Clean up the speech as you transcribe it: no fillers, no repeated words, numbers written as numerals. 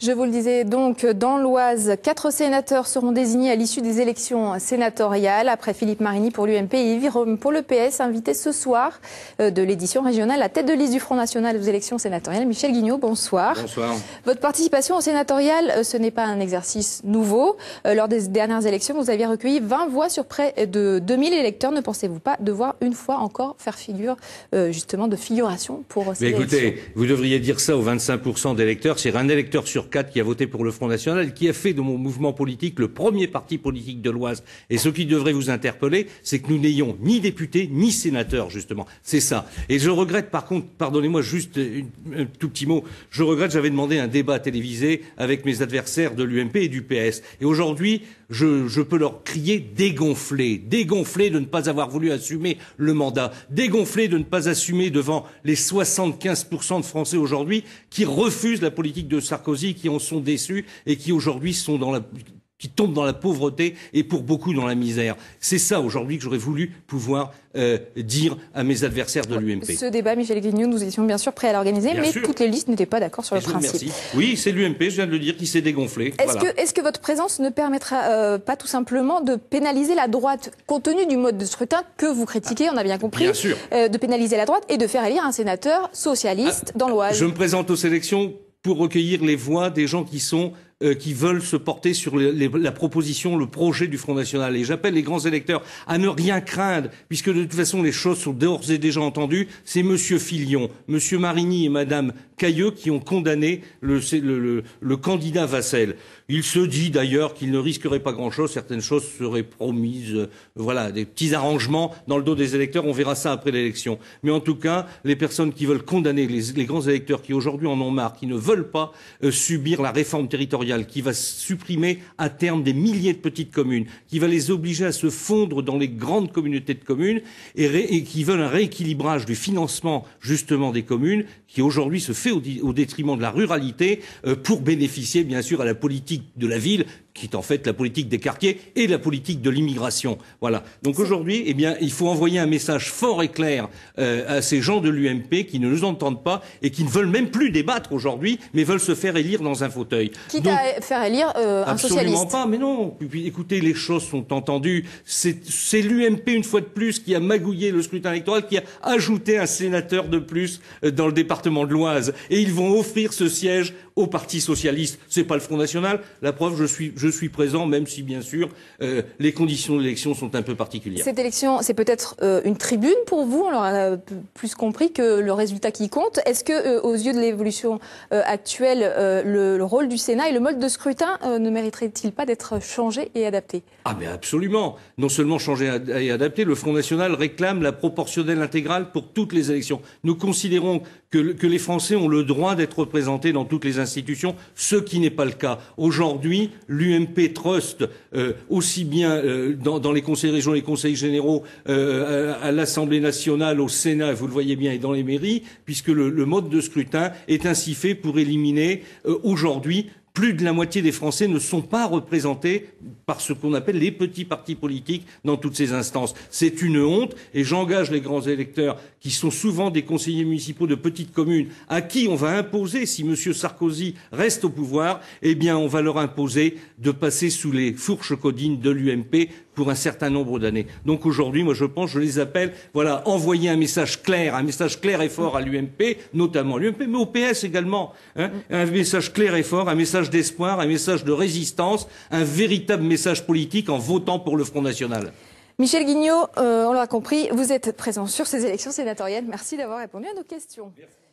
Je vous le disais donc, dans l'Oise, 4 sénateurs seront désignés à l'issue des élections sénatoriales, après Philippe Marigny pour l'UMP et Yves Rome pour le PS, invité ce soir de l'édition régionale à tête de liste du Front National aux élections sénatoriales. Michel Guignot, bonsoir. Bonsoir. Votre participation au sénatorial, ce n'est pas un exercice nouveau. Lors des dernières élections, vous aviez recueilli 20 voix sur près de 2000 électeurs. Ne pensez-vous pas devoir une fois encore faire figure justement de figuration pour ces élections? Écoutez, vous devriez dire ça aux 25% d'électeurs. C'est un électeur sur 4 qui a voté pour le Front National, qui a fait de mon mouvement politique le premier parti politique de l'Oise. Et ce qui devrait vous interpeller, c'est que nous n'ayons ni députés ni sénateurs, justement. C'est ça. Et je regrette, par contre, pardonnez-moi juste un tout petit mot, je regrette, j'avais demandé un débat télévisé avec mes adversaires de l'UMP et du PS. Et aujourd'hui, je peux leur crier dégonflés de ne pas avoir voulu assumer le mandat, dégonflés de ne pas assumer devant les 75% de Français aujourd'hui qui refusent la politique de Sarkozy, qui en sont déçus et qui aujourd'hui sont qui tombent dans la pauvreté et pour beaucoup dans la misère. C'est ça aujourd'hui que j'aurais voulu pouvoir dire à mes adversaires de l'UMP. Ce débat, Michel Guignot, nous étions bien sûr prêts à l'organiser, mais toutes les listes n'étaient pas d'accord sur le principe. Merci. Oui, c'est l'UMP, je viens de le dire, qui s'est dégonflé. Est-ce que votre présence ne permettra pas tout simplement de pénaliser la droite, compte tenu du mode de scrutin que vous critiquez, on a bien compris, de pénaliser la droite et de faire élire un sénateur socialiste dans l'Oise? Je me présente aux élections pour recueillir les voix des gens qui veulent se porter sur la proposition, le projet du Front National. Et j'appelle les grands électeurs à ne rien craindre, puisque de toute façon les choses sont d'ores et déjà entendues. C'est Monsieur Fillon, Monsieur Marigny et Madame Cayeux qui ont condamné le candidat Vassel. Il se dit d'ailleurs qu'il ne risquerait pas grand-chose, certaines choses seraient promises, voilà, des petits arrangements dans le dos des électeurs, on verra ça après l'élection. Mais en tout cas, les personnes qui veulent condamner, les grands électeurs qui aujourd'hui en ont marre, qui ne veulent pas subir la réforme territoriale, qui va supprimer à terme des milliers de petites communes, qui va les obliger à se fondre dans les grandes communautés de communes et qui veulent un rééquilibrage du financement justement des communes, qui aujourd'hui se fait au détriment de la ruralité pour bénéficier bien sûr à la politique de la ville, qui est en fait la politique des quartiers et la politique de l'immigration. Voilà. Donc aujourd'hui, eh bien, il faut envoyer un message fort et clair à ces gens de l'UMP qui ne nous entendent pas et qui ne veulent même plus débattre aujourd'hui, mais veulent se faire élire dans un fauteuil. Quitte à faire élire un socialiste. Absolument pas, mais non. Puis, écoutez, les choses sont entendues. C'est l'UMP, une fois de plus, qui a magouillé le scrutin électoral, qui a ajouté un sénateur de plus dans le département de l'Oise. Et ils vont offrir ce siège au Parti socialiste. C'est pas le Front National. La preuve, je suis présent, même si, bien sûr, les conditions de l'élection sont un peu particulières. Cette élection, c'est peut-être une tribune pour vous, on l'aura plus compris que le résultat qui compte. Est-ce que, aux yeux de l'évolution actuelle, le rôle du Sénat et le mode de scrutin ne mériterait-il pas d'être changé et adapté? Ah mais absolument. Non seulement changé et adapté, le Front National réclame la proportionnelle intégrale pour toutes les élections. Nous considérons que les Français ont le droit d'être représentés dans toutes les institutions, ce qui n'est pas le cas. Aujourd'hui, l'UMP trust aussi bien dans les conseils régionaux, les conseils généraux, à l'Assemblée nationale, au Sénat, vous le voyez bien, et dans les mairies, puisque le mode de scrutin est ainsi fait pour éliminer aujourd'hui plus de la moitié des Français ne sont pas représentés par ce qu'on appelle les petits partis politiques dans toutes ces instances. C'est une honte et j'engage les grands électeurs qui sont souvent des conseillers municipaux de petites communes à qui on va imposer, si M. Sarkozy reste au pouvoir, eh bien on va leur imposer de passer sous les fourches codines de l'UMP pour un certain nombre d'années. Donc aujourd'hui, moi je les appelle, voilà, envoyer un message clair et fort à l'UMP, notamment l'UMP, mais au PS également, hein, un message clair et fort, un message d'espoir, un message de résistance, un véritable message politique en votant pour le Front National. Michel Guignot, on l'aura compris, vous êtes présent sur ces élections sénatoriales. Merci d'avoir répondu à nos questions. Merci.